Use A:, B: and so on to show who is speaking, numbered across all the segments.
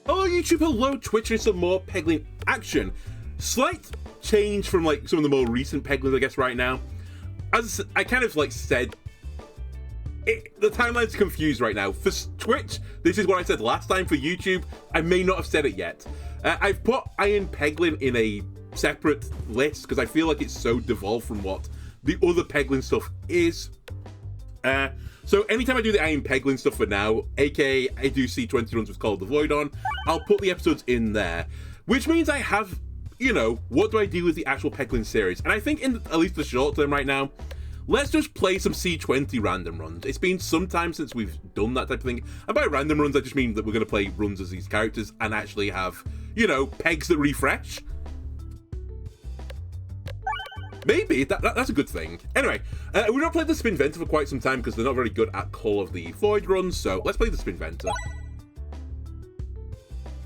A: Hello YouTube, hello Twitch, and some more Peglin action. Slight change from like some of the more recent Peglins, I guess, right now. As I kind of like said, the timeline's confused right now. For Twitch, this is what I said last time. For YouTube, I may not have said it yet. I've put Iron Peglin in a separate list because I feel like it's so devolved from what the other Peglin stuff is. So anytime I do the Iron Peglin stuff for now, aka I do C20 runs with Call of the Void on, I'll put the episodes in there. Which means I have, you know, what do I do with the actual Peglin series? And I think in at least the short term right now, let's just play some C20 random runs. It's been some time since we've done that type of thing. And by random runs, I just mean that we're going to play runs as these characters and actually have, you know, pegs that refresh. Maybe, that's a good thing. Anyway, we've not played the Spinventer for quite some time because they're not very good at Call of the Void runs, so let's play the Spinventer.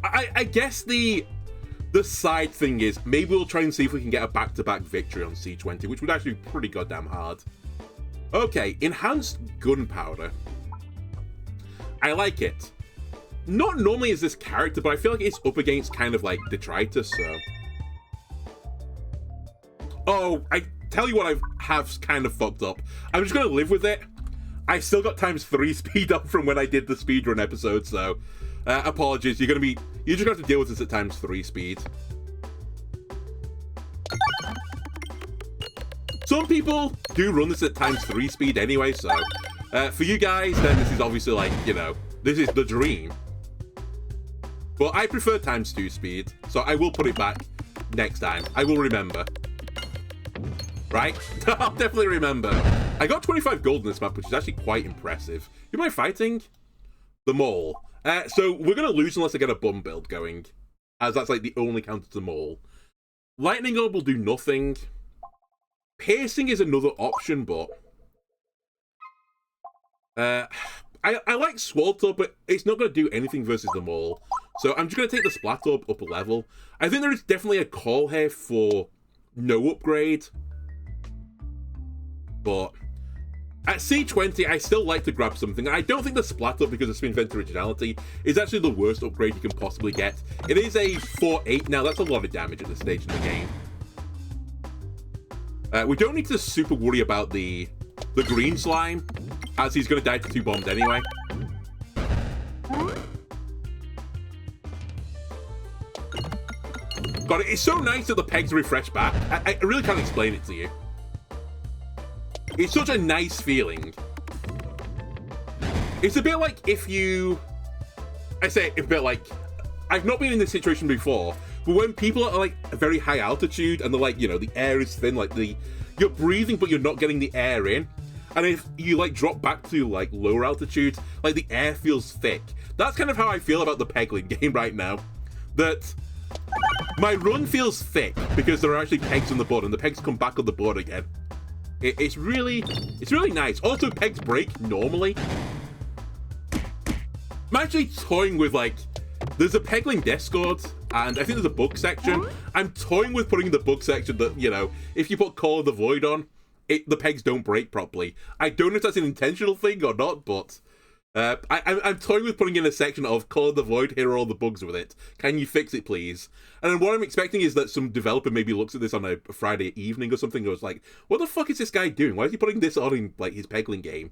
A: I guess the side thing is, maybe we'll try and see if we can get a back-to-back victory on C20, which would actually be pretty goddamn hard. Okay, Enhanced Gunpowder. I like it. Not normally as this character, but I feel like it's up against kind of like Detritus, so... Oh, I tell you what I have kind of fucked up. I'm just going to live with it. I still got ×3 speed up from when I did the speedrun episode, so apologies. You're just going to have to deal with this at ×3 speed. Some people do run this at ×3 speed anyway, so for you guys, then this is obviously like, you know, this is the dream. But I prefer ×2 speed, so I will put it back next time. I will remember. Right? I'll definitely remember. I got 25 gold in this map, which is actually quite impressive. Who am I fighting? The Mole. So we're going to lose unless I get a bum build going, as that's like the only counter to the Mole. Lightning Orb will do nothing. Piercing is another option, but... I like Sword Orb, but it's not going to do anything versus the Mole. So I'm just going to take the Splat Orb up a level. I think there is definitely a call here for no upgrade. But at C20, I still like to grab something. I don't think the Splat Up, because of Spinventer originality, is actually the worst upgrade you can possibly get. It is a 4-8 now. That's a lot of damage at this stage in the game. We don't need to super worry about the green slime, as he's going to die to 2 bombs anyway. God, it's so nice that the pegs refresh back. I really can't explain it to you. It's such a nice feeling. It's a bit like if you... I say a bit like... I've not been in this situation before, but when people are like a very high altitude and they're like, you know, the air is thin, like you're breathing but you're not getting the air in. And if you like drop back to like lower altitude, like the air feels thick. That's kind of how I feel about the Peglin game right now. That my run feels thick because there are actually pegs on the board and the pegs come back on the board again. It's really nice. Also, pegs break normally. I'm actually toying with, like, there's a Peglin Discord, and I think there's a book section. I'm toying with putting in the book section that, you know, if you put Call of the Void on, the pegs don't break properly. I don't know if that's an intentional thing or not, but I'm toying with putting in a section of Call of the Void, here are all the bugs with it. Can you fix it, please? And then what I'm expecting is that some developer maybe looks at this on a Friday evening or something and goes like, what the fuck is this guy doing? Why is he putting this on in, like, his Peglin game?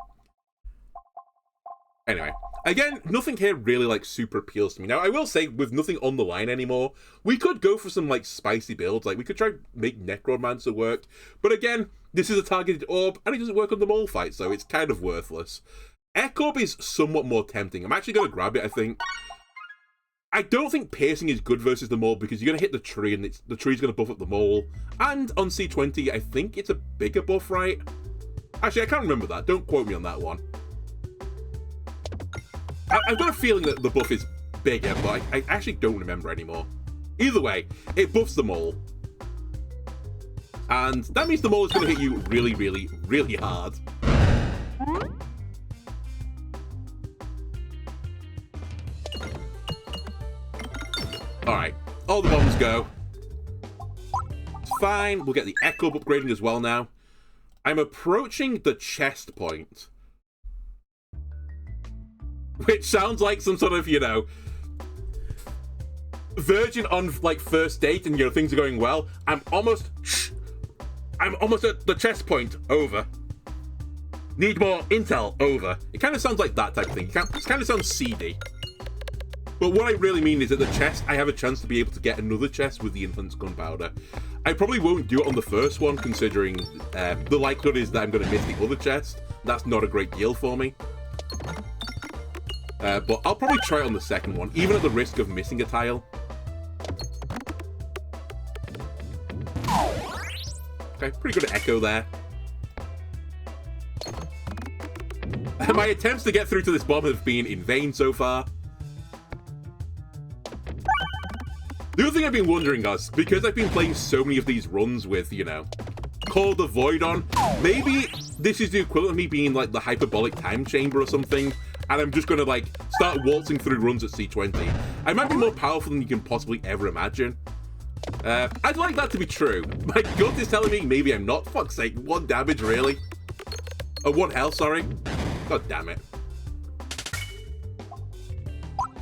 A: Anyway, again, nothing here really, like, super appeals to me. Now, I will say, with nothing on the line anymore, we could go for some, like, spicy builds. Like, we could try make Necromancer work. But again, this is a targeted orb, and it doesn't work on the Mole fight, so it's kind of worthless. Echo Orb is somewhat more tempting. I'm actually going to grab it, I think. I don't think Piercing is good versus the Mole because you're going to hit the tree and the tree's going to buff up the Mole. And on C20, I think it's a bigger buff, right? Actually, I can't remember that. Don't quote me on that one. I've got a feeling that the buff is bigger, but I actually don't remember anymore. Either way, it buffs the Mole. And that means the Mole is going to hit you really, really, really hard. Alright, all the bombs go. It's fine, we'll get the Echo upgrading as well now. I'm approaching the chest point. Which sounds like some sort of, you know, virgin on like first date and things are going well. I'm almost at the chest point. Over. Need more intel. Over. It kind of sounds like that type of thing. It kind of sounds seedy. But what I really mean is at the chest, I have a chance to be able to get another chest with the enhanced gunpowder. I probably won't do it on the first one, considering the likelihood is that I'm going to miss the other chest. That's not a great deal for me. But I'll probably try it on the second one, even at the risk of missing a tile. Okay, pretty good at Echo there. My attempts to get through to this bomb have been in vain so far. The other thing I've been wondering, guys, because I've been playing so many of these runs with, Call the Void on, maybe this is the equivalent of me being like the hyperbolic time chamber or something, and I'm just gonna like start waltzing through runs at C20. I might be more powerful than you can possibly ever imagine. I'd like that to be true. My gut is telling me maybe I'm not. Fuck's sake, 1 damage, really? Oh, 1 health, sorry. God damn it.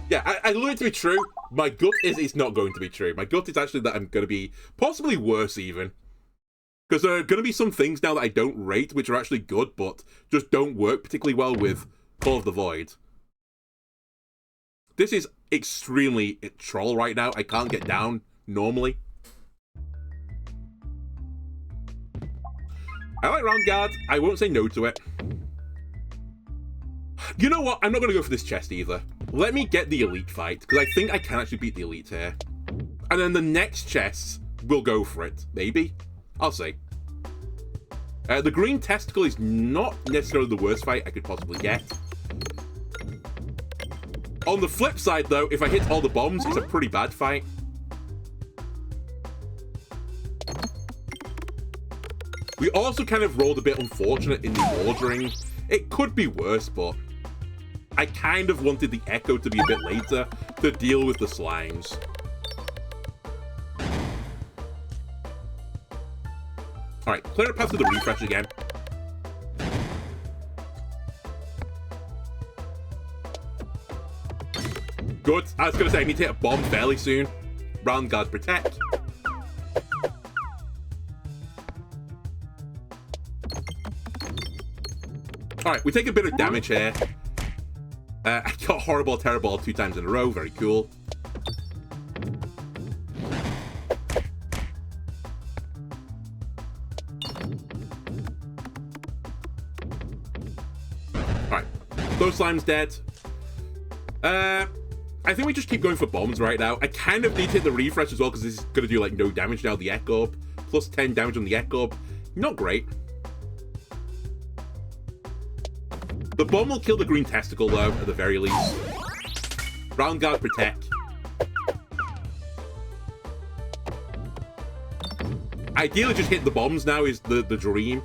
A: Yeah, I love it to be true. My gut is it's not going to be true. My gut is actually that I'm going to be possibly worse even. Because there are going to be some things now that I don't rate, which are actually good, but just don't work particularly well with Call of the Void. This is extremely troll right now. I can't get down normally. I like round guard. I won't say no to it. You know what? I'm not going to go for this chest either. Let me get the elite fight, because I think I can actually beat the elite here. And then the next chest, we'll go for it. Maybe? I'll see. The green testicle is not necessarily the worst fight I could possibly get. On the flip side, though, if I hit all the bombs, it's a pretty bad fight. We also kind of rolled a bit unfortunate in the ordering. It could be worse, but I kind of wanted the Echo to be a bit later to deal with the slimes. Alright, clear a path to the refresh again. Good. I was going to say, I need to hit a bomb fairly soon. Round guard protect. Alright, we take a bit of damage here. I got horrible, terrible 2 times in a row. Very cool. Alright. Those slime's dead. I think we just keep going for bombs right now. I kind of need to hit the refresh as well, because this is going to do, like, no damage now. The Echo. Plus 10 damage on the Echo. Not great. The bomb will kill the green testicle, though, at the very least. Round guard protect. Ideally, just hit the bombs now is the dream.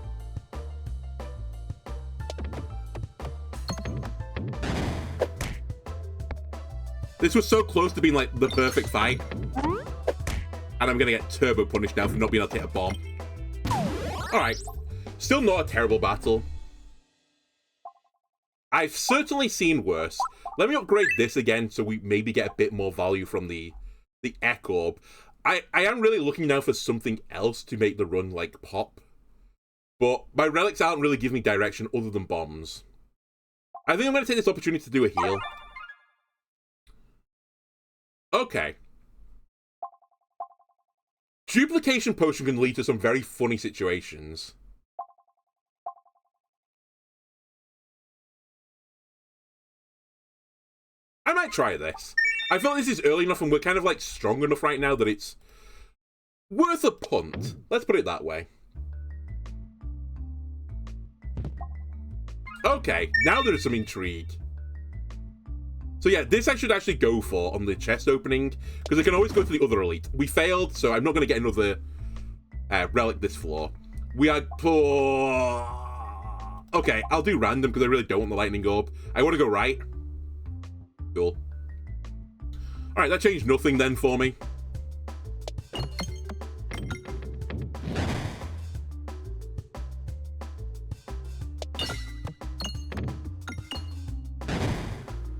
A: This was so close to being, like, the perfect fight. And I'm gonna get turbo punished now for not being able to hit a bomb. Alright. Still not a terrible battle. I've certainly seen worse. Let me upgrade this again so we maybe get a bit more value from the Echo. I am really looking now for something else to make the run, like, pop. But my relics aren't really giving me direction other than bombs. I think I'm going to take this opportunity to do a heal. Okay. Duplication potion can lead to some very funny situations. I might try this. I feel like this is early enough and we're kind of like strong enough right now that it's worth a punt. Let's put it that way. Okay, now there's some intrigue. So yeah, this I should actually go for on the chest opening, because I can always go to the other elite. We failed, so I'm not going to get another relic this floor. We are... Okay, I'll do random, because I really don't want the lightning orb. I want to go right. Cool. Alright, that changed nothing then for me.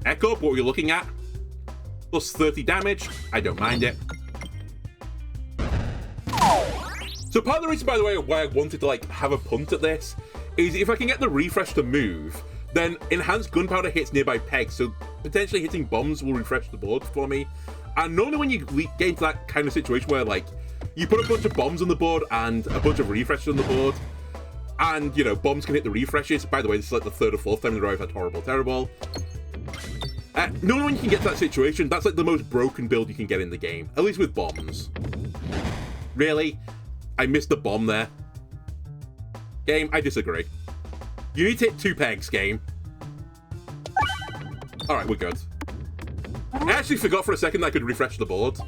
A: Echo, what were you looking at? Plus 30 damage. I don't mind it. So part of the reason, by the way, why I wanted to like have a punt at this is if I can get the refresh to move, then enhanced gunpowder hits nearby pegs, so potentially hitting bombs will refresh the board for me. And normally when you get into that kind of situation where like you put a bunch of bombs on the board and a bunch of refreshes on the board, and you know bombs can hit the refreshes. By the way, this is like the third or fourth time in a row I've had terrible. Normally when you can get to that situation, that's like the most broken build you can get in the game, at least with bombs. Really? I missed the bomb there. Game, I disagree. You need to hit 2 pegs, game. Alright, we're good. I actually forgot for a second that I could refresh the board.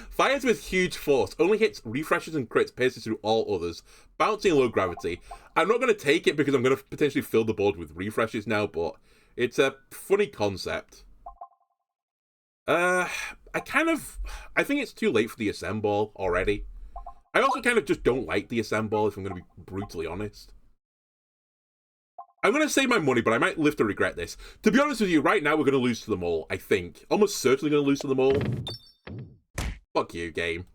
A: Fires with huge force. Only hits refreshes and crits, pierces through all others. Bouncing low gravity. I'm not going to take it because I'm going to potentially fill the board with refreshes now, but it's a funny concept. I think it's too late for the assemble already. I also kind of just don't like the assemble, if I'm going to be brutally honest. I'm going to save my money, but I might live to regret this. To be honest with you, right now we're going to lose to them all, I think. Almost certainly going to lose to them all. Fuck you, game.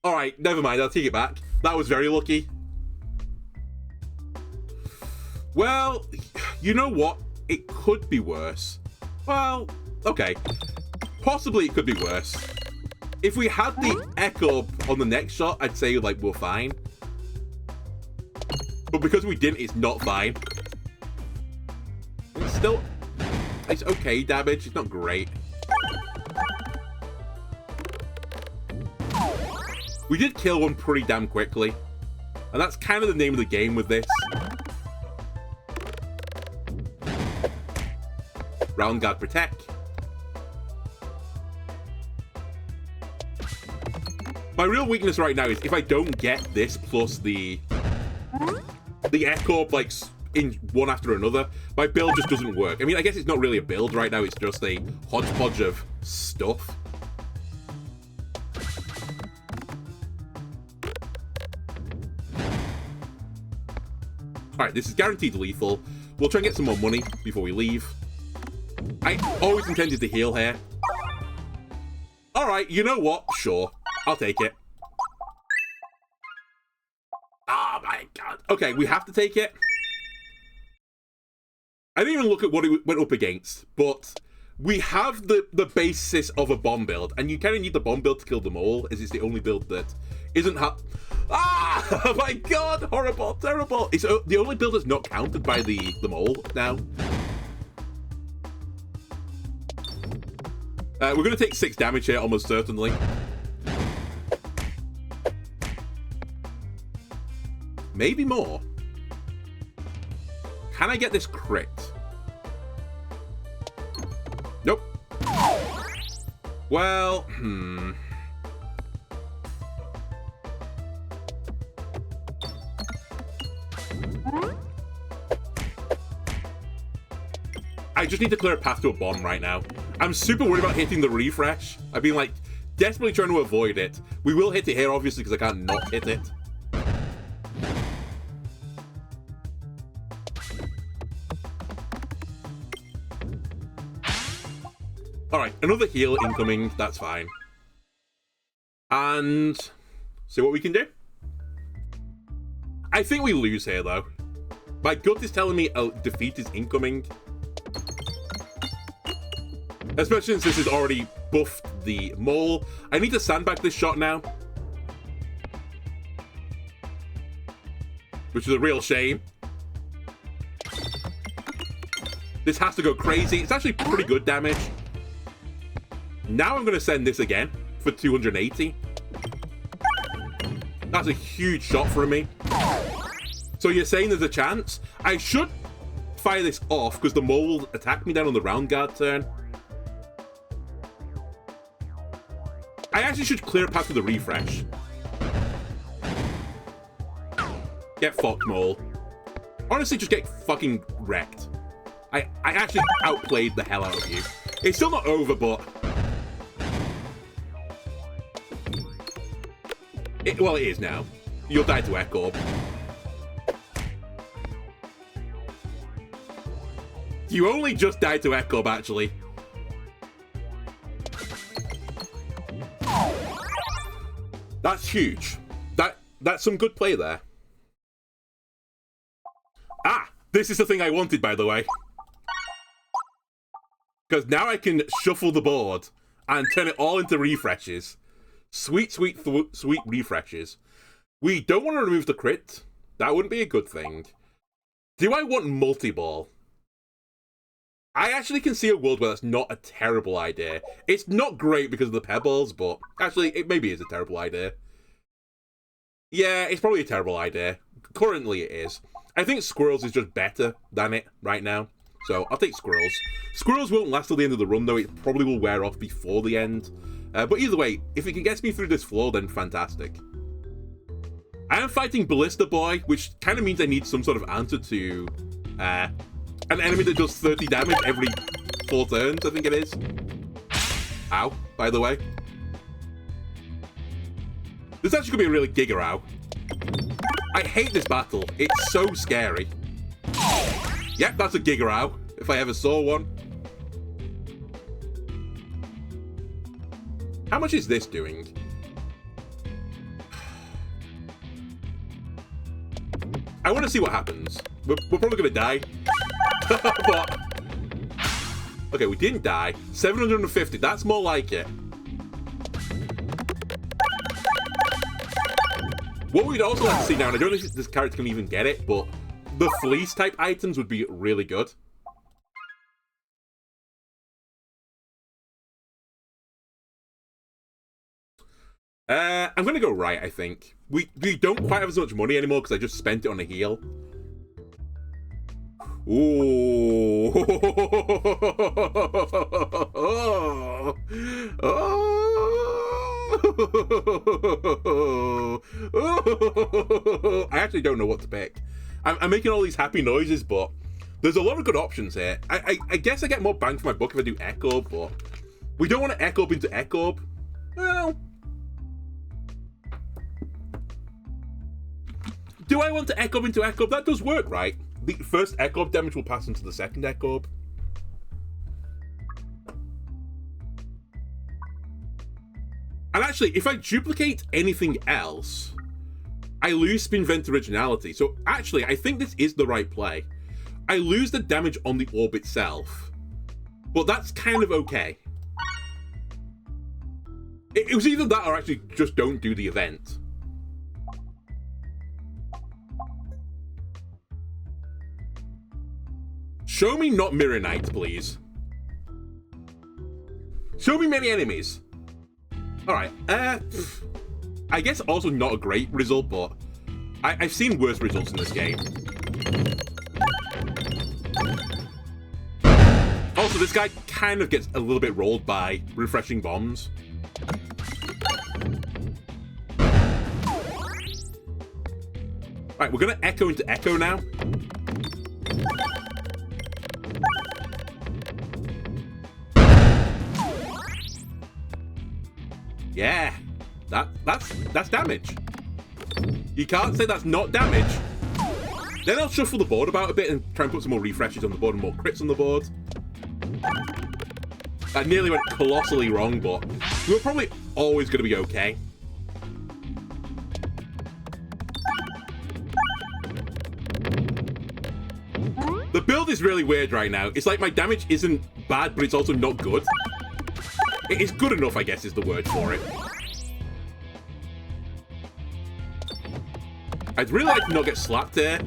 A: Alright, never mind, I'll take it back. That was very lucky. Well, you know what? It could be worse. Well, okay. Possibly it could be worse. If we had the echo on the next shot, I'd say, like, we're fine. But because we didn't, it's not fine. It's still... It's okay damage, it's not great. We did kill one pretty damn quickly. And that's kind of the name of the game with this. Round guard protect. My real weakness right now is if I don't get this plus the echo like in one after another, my build just doesn't work. I mean, I guess it's not really a build right now, it's just a hodgepodge of stuff. Alright, this is guaranteed lethal. We'll try and get some more money before we leave. I always intended to heal here. Alright, you know what? Sure. I'll take it. Oh my god. Okay, we have to take it. I didn't even look at what it went up against, but we have the basis of a bomb build, and you kind of need the bomb build to kill them all, as it's the only build that isn't Ah! Oh my god! Horrible, terrible! It's the only build that's not counted by the mole now. We're going to take 6 damage here, almost certainly. Maybe more. Can I get this crit? Nope. Well, I just need to clear a path to a bomb right now. I'm super worried about hitting the refresh. I've been, like, desperately trying to avoid it. We will hit it here, obviously, because I can't not hit it. Alright, another heal incoming. That's fine. And see what we can do. I think we lose here, though. My gut is telling me a defeat is incoming. Especially since this has already buffed the mole. I need to sandbag this shot now. Which is a real shame. This has to go crazy. It's actually pretty good damage. Now I'm going to send this again for 280. That's a huge shot for me. So you're saying there's a chance? I should fire this off because the mole will attack me down on the round guard turn. I actually should clear a path to the refresh. Get fucked, mole. Honestly, just get fucking wrecked. I actually outplayed the hell out of you. It's still not over, but... well, it is now. You'll die to Echo. You only just died to Echo, actually. That's huge. That's some good play there. Ah, this is the thing I wanted, by the way. Because now I can shuffle the board and turn it all into refreshes. Sweet, sweet, sweet refreshes. We don't want to remove the crit. That wouldn't be a good thing. Do I want multi-ball? I actually can see a world where that's not a terrible idea. It's not great because of the pebbles, but actually, it maybe is a terrible idea. Yeah, it's probably a terrible idea. Currently, it is. I think squirrels is just better than it right now. So, I'll take squirrels. Squirrels won't last till the end of the run, though. It probably will wear off before the end. But either way, if it can get me through this floor, then fantastic. I am fighting Ballista Boy, which kind of means I need some sort of answer to an enemy that does 30 damage every 4 turns, I think it is. Ow, by the way. This is actually going to be a really giga ow. I hate this battle. It's so scary. Yep, that's a giga ow, if I ever saw one. How much is this doing? I want to see what happens. We're probably going to die. But... okay, we didn't die. 750, that's more like it. What we'd also like to see now, and I don't know if this character can even get it, but the fleece type items would be really good. I'm going to go right, I think. We don't quite have as much money anymore because I just spent it on a heal. Ooh. I actually don't know what to pick. I'm making all these happy noises, but there's a lot of good options here. I guess I get more bang for my buck if I do Echo, but we don't want to Echo into Echo. Well... do I want to Echo into Echo? That does work, right? The first Echo damage will pass into the second Echo. And actually, if I duplicate anything else, I lose Spin Vent originality. So actually, I think this is the right play. I lose the damage on the orb itself, but that's kind of okay. It was either that or actually just don't do the event. Show me not Mirror Knight, please. Show me many enemies. Alright, I guess also not a great result, but I've seen worse results in this game. Also, this guy kind of gets a little bit rolled by refreshing bombs. Right, we're gonna Echo into Echo now. Yeah, that's damage. You can't say that's not damage. Then I'll shuffle the board about a bit and try and put some more refreshes on the board and more crits on the board. That nearly went colossally wrong, but we're probably always going to be okay. The build is really weird right now. It's like my damage isn't bad, but it's also not good. It is good enough, I guess, is the word for it. I'd really like to not get slapped here.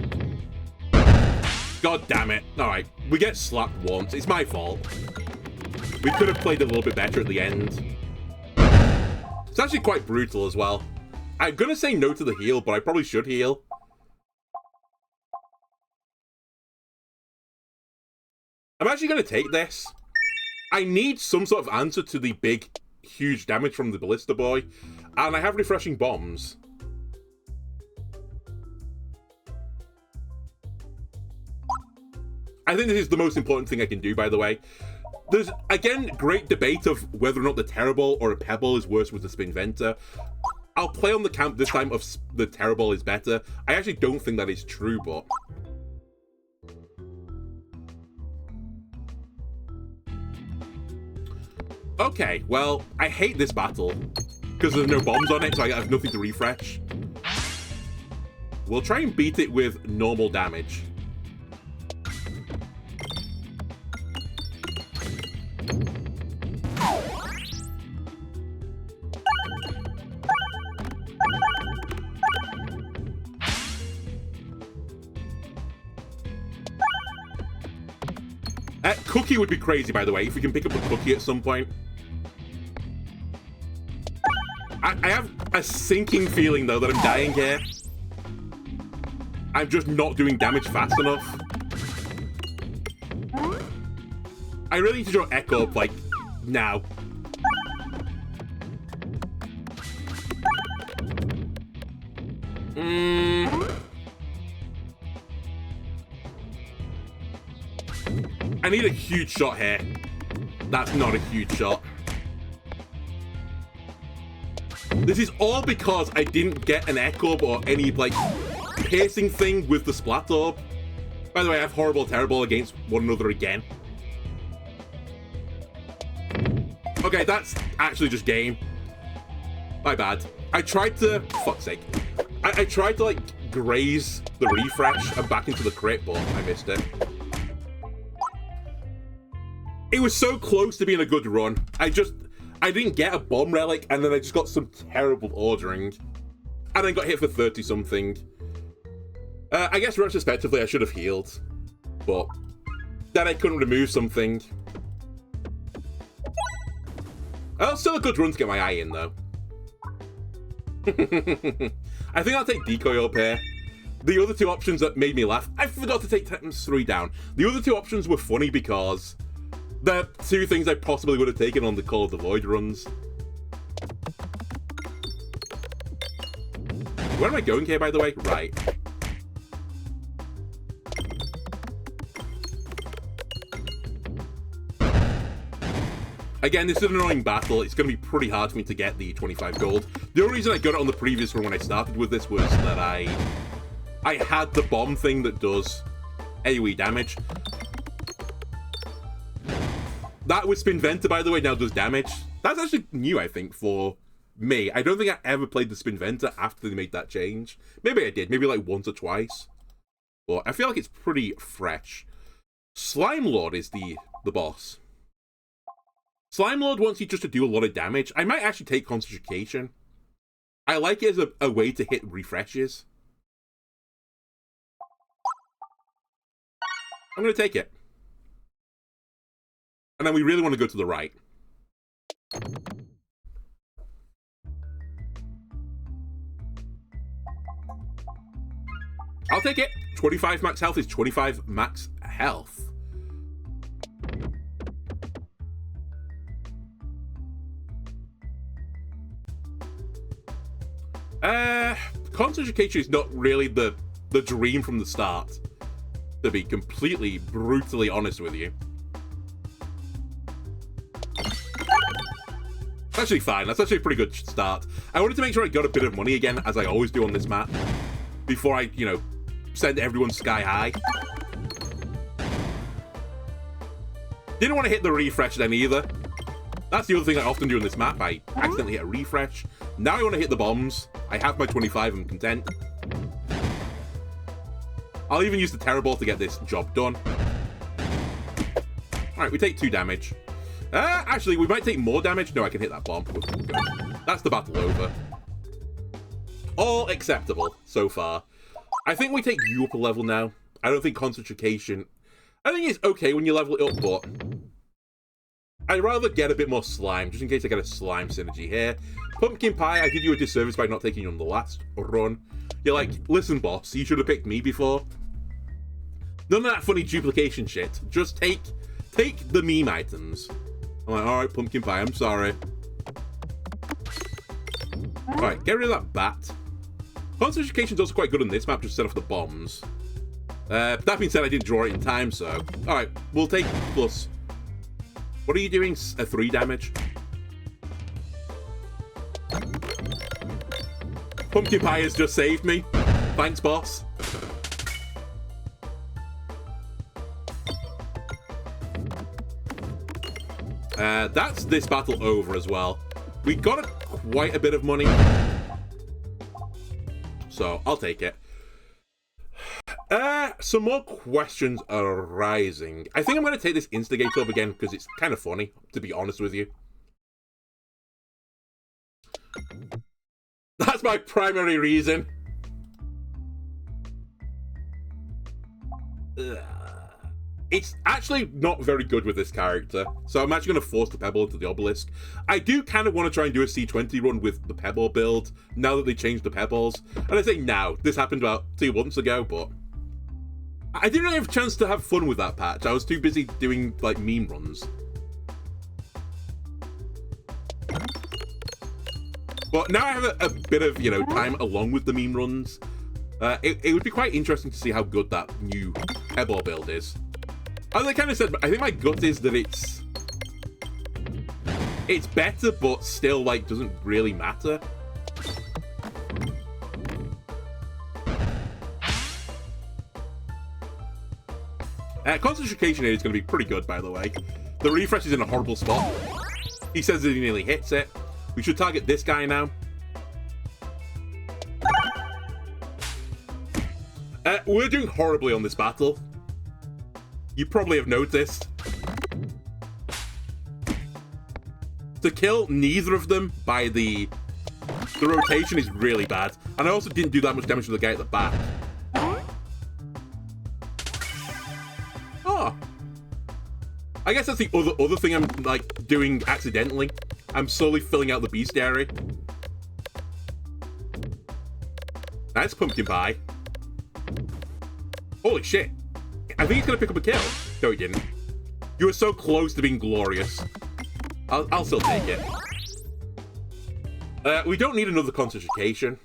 A: God damn it. Alright, we get slapped once. It's my fault. We could have played a little bit better at the end. It's actually quite brutal as well. I'm gonna say no to the heal, but I probably should heal. I'm actually gonna take this. I need some sort of answer to the big, huge damage from the Ballista Boy, and I have refreshing bombs. I think this is the most important thing I can do, by the way. There's, again, great debate of whether or not the Terrible or a Pebble is worse with the Spin Venter. I'll play on the camp this time of the Terrible is better. I actually don't think that is true, but... Okay, well, I hate this battle because there's no bombs on it, so I have nothing to refresh. We'll try and beat it with normal damage. Cookie would be crazy, by the way, if we can pick up a cookie at some point. I have a sinking feeling, though, that I'm dying here. I'm just not doing damage fast enough. I really need to draw Echo up, like, now. I need a huge shot here. That's not a huge shot. This is all because I didn't get an Echo or any, like, piercing thing with the Splat Orb. By the way, I have Horrible Terrible against one another again. Okay, that's actually just game. My bad. I tried to... Fuck's sake. I tried to, like, graze the refresh and back into the crit, but I missed it. It was so close to being a good run. I didn't get a bomb relic, and then I just got some terrible ordering. And then got hit for 30-something. I guess retrospectively I should have healed. But then I couldn't remove something. Oh, still a good run to get my eye in, though. I think I'll take Decoy up here. The other two options that made me laugh, I forgot to take Times 3 down. The other two options were funny because they're two things I possibly would have taken on the Call of the Void runs. Where am I going here, by the way? Right. Again, this is an annoying battle. It's going to be pretty hard for me to get the 25 gold. The only reason I got it on the previous run when I started with this was that I had the bomb thing that does AoE damage. That with Spinventa, by the way, now does damage. That's actually new, I think, for me. I don't think I ever played the Spinventa after they made that change. Maybe I did, maybe like once or twice. But I feel like it's pretty fresh. Slime Lord is the boss. Slime Lord wants you just to do a lot of damage. I might actually take Concentration. I like it as a way to hit refreshes. I'm going to take it. And then we really want to go to the right. I'll take it. 25 max health is 25 max health. Concentration is not really the dream from the start, to be completely, brutally honest with you. That's actually fine. That's actually a pretty good start. I wanted to make sure I got a bit of money again, as I always do on this map, before I, you know, send everyone sky high. Didn't want to hit the refresh then either. That's the other thing I often do on this map. I accidentally hit a refresh. Now I want to hit the bombs. I have my 25, I'm content. I'll even use the Terror Ball to get this job done. Alright, we take 2 damage. Actually, we might take more damage. No, I can hit that bomb. That's the battle over. All acceptable so far. I think we take you up a level now. I don't think Concentration... I think it's okay when you level it up, but I'd rather get a bit more slime, just in case I get a slime synergy here. Pumpkin Pie, I did you a disservice by not taking you on the last run. You're like, listen, boss, you should have picked me before. None of that funny duplication shit. Just take the meme items. I'm like, alright, Pumpkin Pie, I'm sorry. Alright, get rid of that bat. Concentration's also quite good on this map, just set off the bombs. That being said, I didn't draw it in time, so... Alright, we'll take plus. What are you doing? 3 damage? Pumpkin Pie has just saved me. Thanks, boss. That's this battle over as well. We got quite a bit of money, so I'll take it. Some more questions are arising. I think I'm going to take this Instigate up again because it's kind of funny, to be honest with you. That's my primary reason. It's actually not very good with this character, so I'm actually going to force the Pebble into the Obelisk. I do kind of want to try and do a C20 run with the Pebble build, now that they changed the Pebbles. And I say now, this happened about 2 months ago, but I didn't really have a chance to have fun with that patch. I was too busy doing, like, meme runs. But now I have a bit of, you know, time along with the meme runs. It would be quite interesting to see how good that new Pebble build is. As I kind of said, I think my gut is that it's better, but still, like, doesn't really matter. Concentration here is going to be pretty good, by the way. The refresh is in a horrible spot. He says that he nearly hits it. We should target this guy now. We're doing horribly on this battle. You probably have noticed. To kill neither of them by the rotation is really bad. And I also didn't do that much damage to the guy at the back. Oh. I guess that's the other thing I'm, like, doing accidentally. I'm slowly filling out the bestiary. Nice pumpkin pie. Holy shit. I think he's gonna pick up a kill. No, he didn't. You were so close to being glorious. I'll still take it. We don't need another concentration.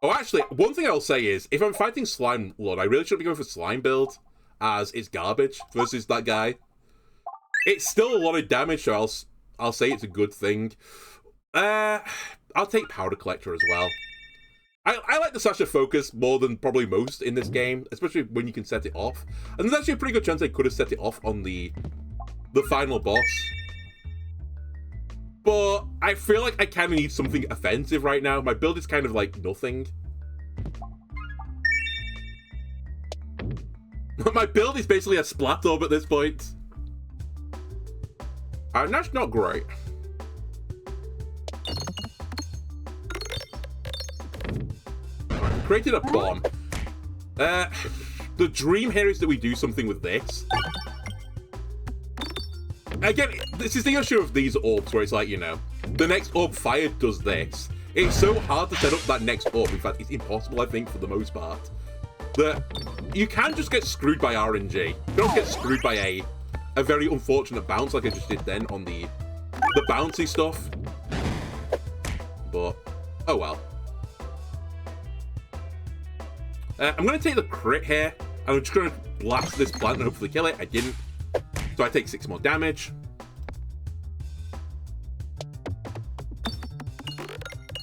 A: Oh, actually, one thing I'll say is, if I'm fighting Slime Lord, I really should be going for Slime build, as it's garbage versus that guy. It's still a lot of damage, so I'll say it's a good thing. I'll take Powder Collector as well. I like the Sasha Focus more than probably most in this game, especially when you can set it off. And there's actually a pretty good chance I could have set it off on the final boss. But I feel like I kind of need something offensive right now. My build is kind of like nothing. My build is basically a Splat Orb at this point. And that's not great. Created a bomb. The dream here is that we do something with this. Again, this is the issue of these orbs, where it's like, you know, the next orb fired does this. It's so hard to set up that next orb. In fact, it's impossible, I think, for the most part. That you can just get screwed by RNG. You don't get screwed by a very unfortunate bounce like I just did then on the bouncy stuff. But, oh well. I'm going to take the crit here, and I'm just going to blast this plant and hopefully kill it. I didn't. So I take 6 more damage.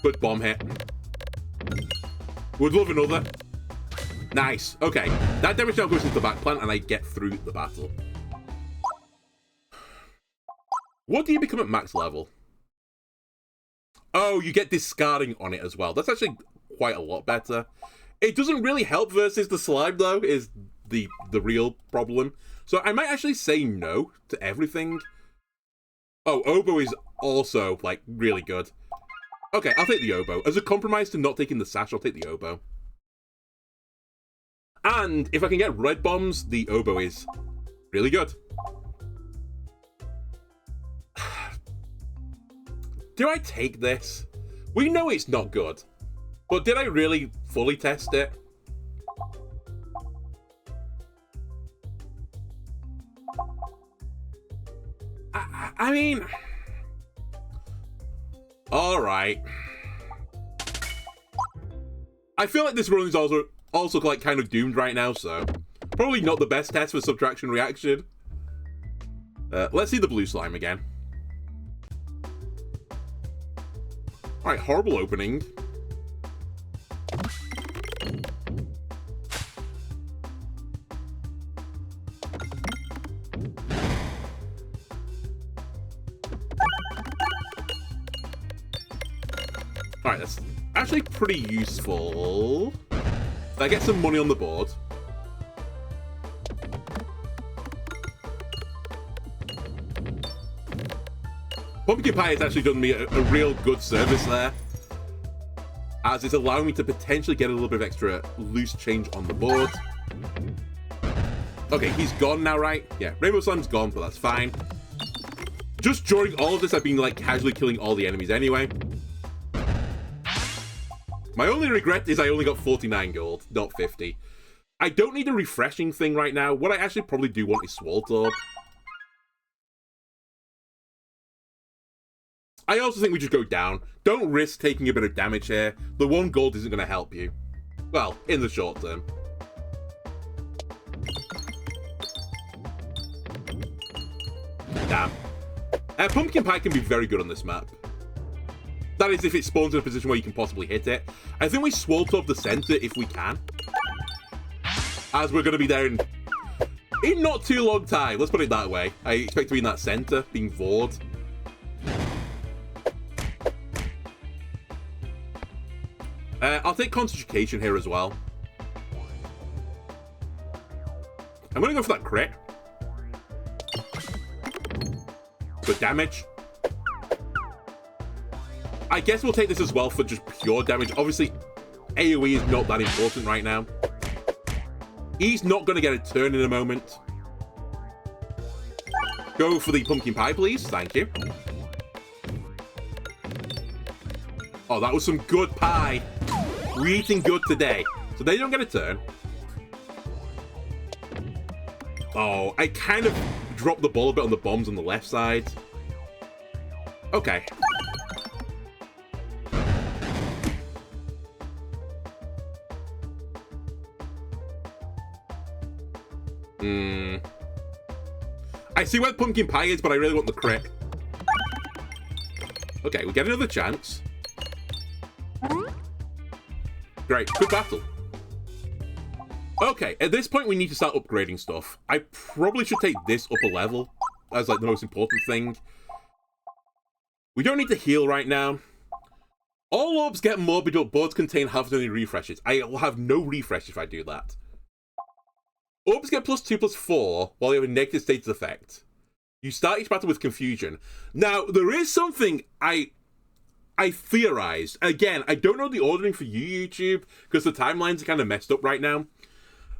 A: Good bomb hit. Would love another. Nice. Okay. That damage now goes into the back plant, and I get through the battle. What do you become at max level? Oh, you get discarding on it as well. That's actually quite a lot better. It doesn't really help versus the slime, though, is the real problem. So I might actually say no to everything. Oh, Oboe is also, like, really good. Okay, I'll take the Oboe. As a compromise to not taking the Sash, I'll take the Oboe. And if I can get red bombs, the Oboe is really good. Do I take this? We know it's not good. But did I really fully test it? I mean... Alright. I feel like this run is also like kind of doomed right now, so... Probably not the best test for subtraction reaction. Let's see the blue slime again. Alright, horrible opening. Alright, that's actually pretty useful. I get some money on the board. Pumpkin Pie has actually done me a real good service there, as it's allowing me to potentially get a little bit of extra loose change on the board. Okay, he's gone now, right? Yeah, Rainbow Slime's gone, but that's fine. Just during all of this, I've been, like, casually killing all the enemies anyway. My only regret is I only got 49 gold, not 50. I don't need a refreshing thing right now. What I actually probably do want is Swaltorb. I also think we just go down. Don't risk taking a bit of damage here. The 1 gold isn't going to help you. Well, in the short term. Damn. Pumpkin Pie can be very good on this map. That is if it spawns in a position where you can possibly hit it. I think we Swaltorb the center if we can. As we're going to be there in not too long time. Let's put it that way. I expect to be in that center, being Vored. I'll take Concentration here as well. I'm going to go for that crit. Good damage. I guess we'll take this as well for just pure damage. Obviously, AoE is not that important right now. He's not going to get a turn in a moment. Go for the Pumpkin Pie, please. Thank you. Oh, that was some good pie. We're eating good today. So they don't get a turn. Oh, I kind of dropped the ball a bit on the bombs on the left side. Okay. I see where the Pumpkin Pie is, but I really want the crit. Okay, we get another chance. Great, good battle. Okay, at this point we need to start upgrading stuff. I probably should take this up a level as like the most important thing. We don't need to heal right now. All orbs get more, but boards contain half as many refreshes. I will have no refresh if I do that. Orbs get +2/+4 while they have a negative status effect. You start each battle with confusion. Now, there is something I theorized. Again, I don't know the ordering for you, YouTube, because the timelines are kind of messed up right now.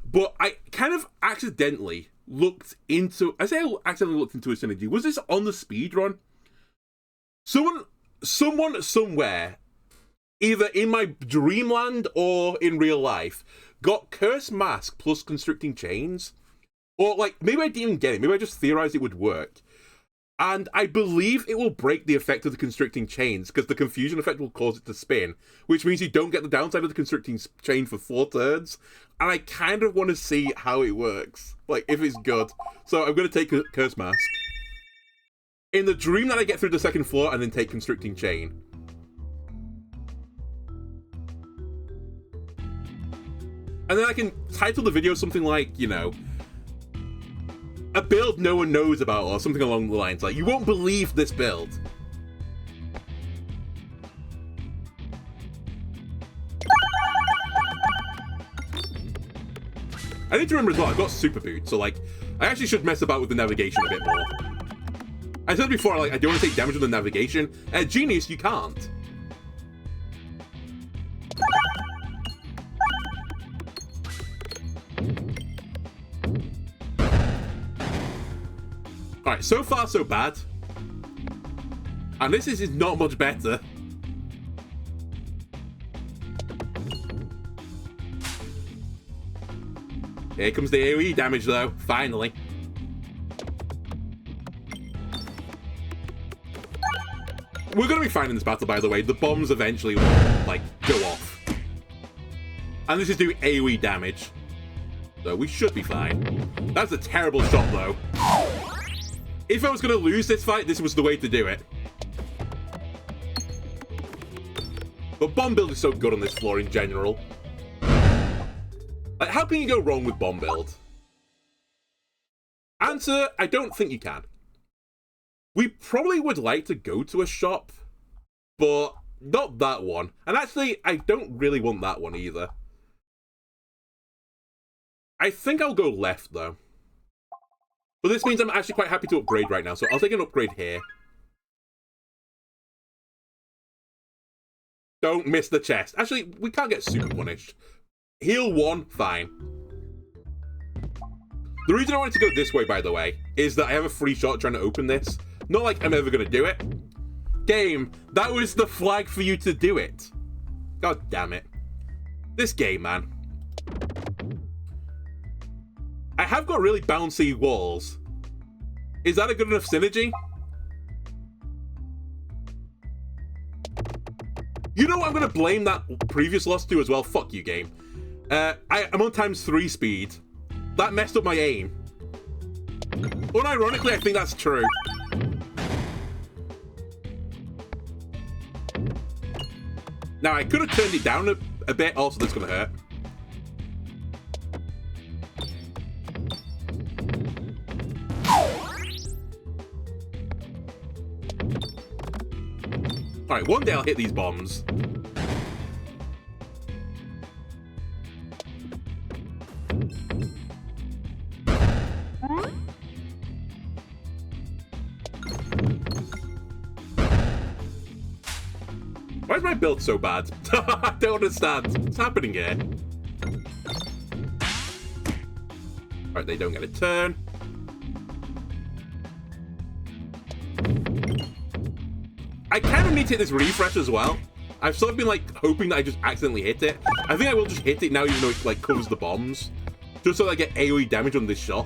A: But I kind of accidentally looked into... I say I accidentally looked into a synergy. Was this on the speedrun? Someone, somewhere, either in my dreamland or in real life, got Curse Mask plus Constricting Chains. Or, like, maybe I didn't even get it. Maybe I just theorized it would work. And I believe it will break the effect of the Constricting Chains, because the confusion effect will cause it to spin, which means you don't get the downside of the Constricting Chain for 4 turns. And I kind of want to see how it works. Like, if it's good. So I'm going to take Curse Mask. In the dream that I get through the 2nd floor, and then take Constricting Chain. And then I can title the video something like, you know, a build no one knows about, or something along the lines like, you won't believe this build. I need to remember as well, I've got Super Boot, so like, I actually should mess about with the navigation a bit more. I said before, like, I don't want to take damage on the navigation. Genius, you can't. Alright, so far so bad. And this is not much better. Here comes the AoE damage though, finally. We're going to be fine in this battle, by the way. The bombs eventually will, like, go off. And this is doing AoE damage. So we should be fine. That's a terrible shot though. If I was going to lose this fight, this was the way to do it. But bomb build is so good on this floor in general. Like, how can you go wrong with bomb build? Answer, I don't think you can. We probably would like to go to a shop, but Not that one. And actually, I don't really want that one either. I think I'll go left, though. But this means I'm actually quite happy to upgrade right now, so I'll take an upgrade here. Don't miss the chest. Actually, we can't get super punished. Heal 1, fine. The reason I wanted to go this way, by the way, is that I have a free shot trying to open this. Not like I'm ever going to do it. Game, that was the flag for you to do it. God damn it. This game, man. I have got really bouncy walls. Is that a good enough synergy? You know what I'm going to blame that previous loss to as well? Fuck you, game. I'm on ×3 speed. That messed up my aim. Unironically, I think that's true. Now, I could have turned it down a bit. Also, that's going to hurt. Alright, one day I'll hit these bombs. Why is my build so bad? I don't understand. What's happening here? Alright, they don't get a turn. I kind of need to hit this refresh as well. I've sort of been like hoping that I just accidentally hit it. I think I will just hit it now, even though it like covers the bombs, just so that I get AoE damage on this shot.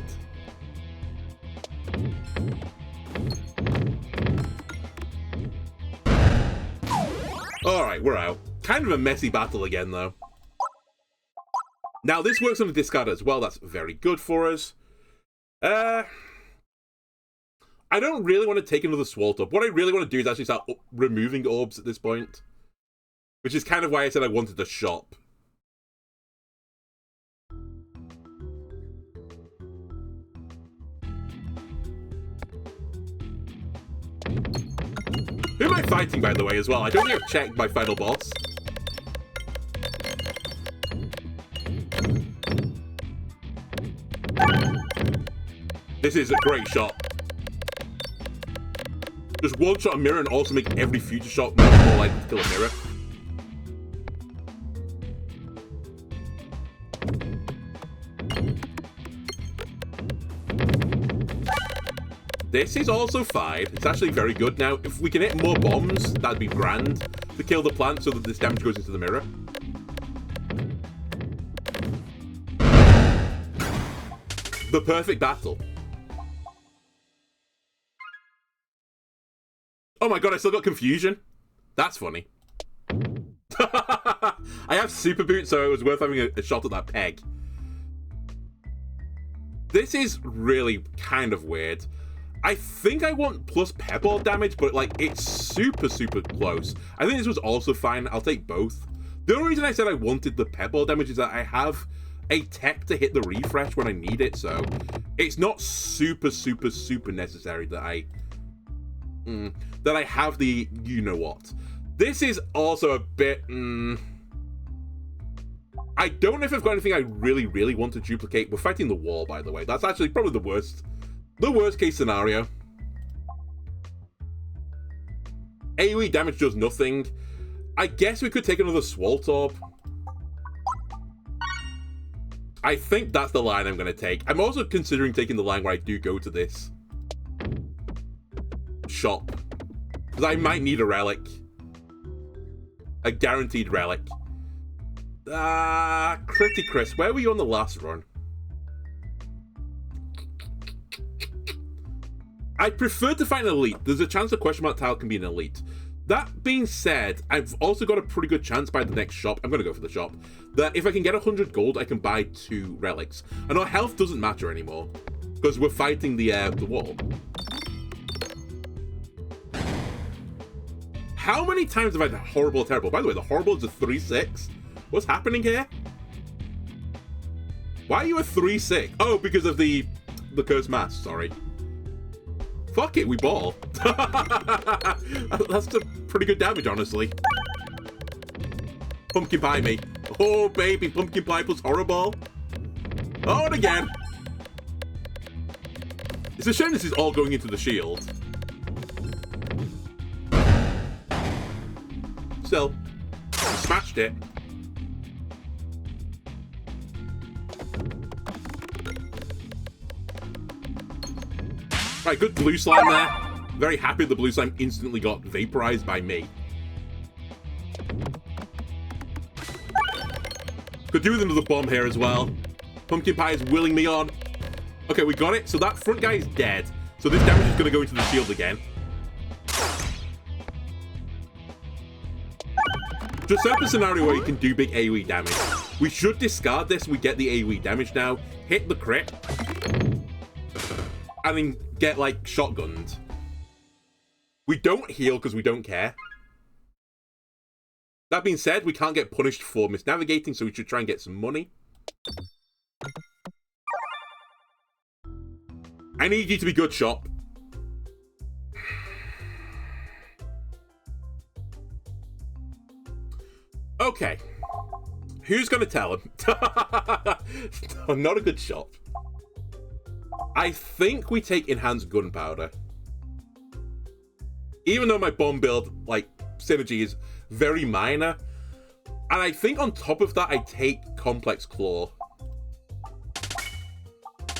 A: All right, we're out. Kind of a messy battle again, though. Now this works on the discard as well. That's very good for us. I don't really want to take another Swalt up. What I really want to do is actually start removing orbs at this point. Which is kind of why I said I wanted to shop. Who am I fighting, by the way, as well? I don't think I've checked my final boss. This is a great shot. Just one shot a mirror and also make every future shot much more likely to kill a mirror. This is also fine. It's actually very good. Now, if we can hit more bombs, that'd be grand to kill the plant so that this damage goes into the mirror. The perfect battle. Oh my god, I still got confusion. That's funny. I have super boots, so it was worth having a shot at that peg. This is really kind of weird. I think I want plus pebble damage, but like it's super close. I think this was also fine. I'll take both. The only reason I said I wanted the pebble damage is that I have a tech to hit the refresh when I need it, so it's not super necessary that I have the you-know-what. This is also a bit... I don't know if I've got anything I really want to duplicate. We're fighting the wall, by the way. That's actually probably the worst case scenario. AoE damage does nothing. I guess we could take another Swalt Orb. I think that's the line I'm going to take. I'm also considering taking the line where I do go to this shop. Because I might need a relic. A guaranteed relic. Critty Chris, where were you on the last run? I prefer to find an elite. There's a chance the question mark tile can be an elite. That being said, I've also got a pretty good chance by the next shop, I'm going to go for the shop, that if I can get 100 gold, I can buy 2 relics. And our health doesn't matter anymore, because we're fighting the wall. How many times have I had horrible, terrible? By the way, the horrible is a 3-6. What's happening here? Why are you a 3-6? Oh, because of the cursed mass, sorry. Fuck it, we ball. That's a pretty good damage, honestly. Pumpkin pie me. Oh, baby, pumpkin pie plus horror ball. Oh, and again. It's a shame this is all going into the shield. Still, smashed it. Right, good blue slime there. Very happy the blue slime instantly got vaporized by me. Could do with another bomb here as well. Pumpkin pie is willing me on. Okay, we got it. So that front guy is dead. So this damage is going to go into the shield again. Just set up a scenario where you can do big AoE damage. We should discard this. We get the AoE damage now. Hit the crit. And then get, like, shotgunned. We don't heal because we don't care. That being said, we can't get punished for misnavigating, so we should try and get some money. I need you to be good, shop. Okay. Who's going to tell him? Not a good shop. I think we take enhanced gunpowder. Even though my bomb build, like, synergy is very minor. And I think on top of that, I take complex claw.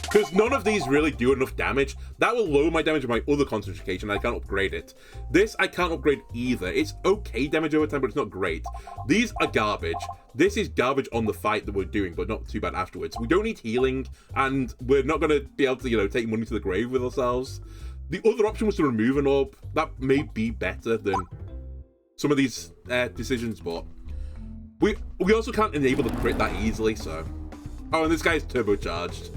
A: Because none of these really do enough damage. That will lower my damage of my other concentration. I can't upgrade it. This, I can't upgrade either. It's okay damage over time, but it's not great. These are garbage. This is garbage on the fight that we're doing, but not too bad afterwards. We don't need healing, and we're not going to be able to, you know, take money to the grave with ourselves. The other option was to remove an orb. That may be better than some of these decisions, but we also can't enable the crit that easily, so... Oh, and this guy is turbocharged.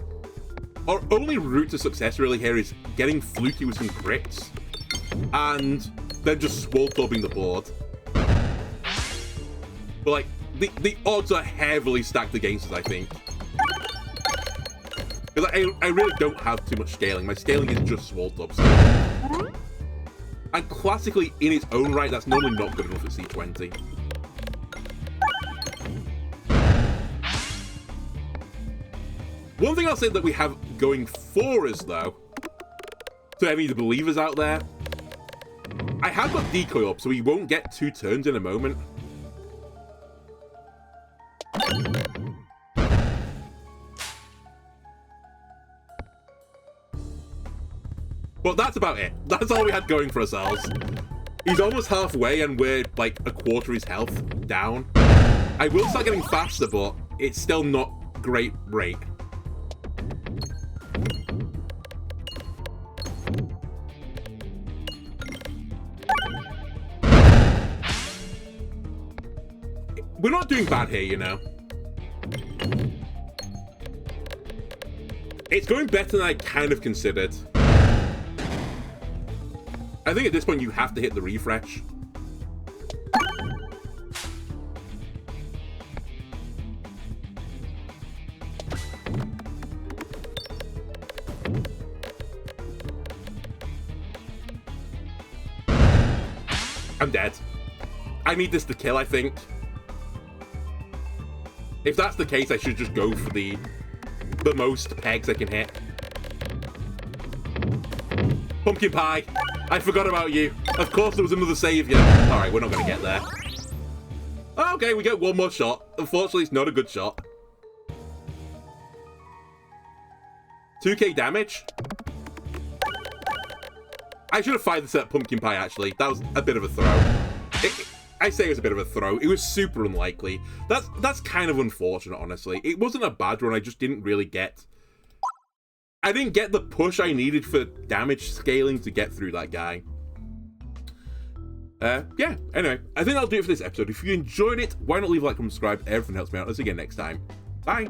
A: Our only route to success really here is getting fluky with some crits and then just swole-tubbing the board. But, like, the odds are heavily stacked against us, I think. Because I really don't have too much scaling. My scaling is just swole-tubs. And classically, in its own right, that's normally not good enough at C20. One thing I'll say that we have going for us, though, to any of the believers out there, I have got decoy up, so he won't get 2 turns in a moment. But that's about it. That's all we had going for ourselves. He's almost halfway, and we're, like, a quarter his health down. I will start getting faster, but it's still not great rate. We're not doing bad here, you know. It's going better than I kind of considered. I think at this point you have to hit the refresh. I'm dead. I need this to kill, I think. If that's the case, I should just go for the most pegs I can hit. Pumpkin pie! I forgot about you. Of course there was another savior. Alright, we're not going to get there. Okay, we get one more shot. Unfortunately, it's not a good shot. 2k damage? I should have fired this at pumpkin pie, actually. That was a bit of a throw. I say it was a bit of a throw. It was super unlikely. That's kind of unfortunate, honestly. It wasn't a bad run. I just didn't really get... I didn't get the push I needed for damage scaling to get through that guy. Yeah, anyway. I think that'll do it for this episode. If you enjoyed it, why not leave a like and subscribe? Everything helps me out. Let's see you again next time. Bye!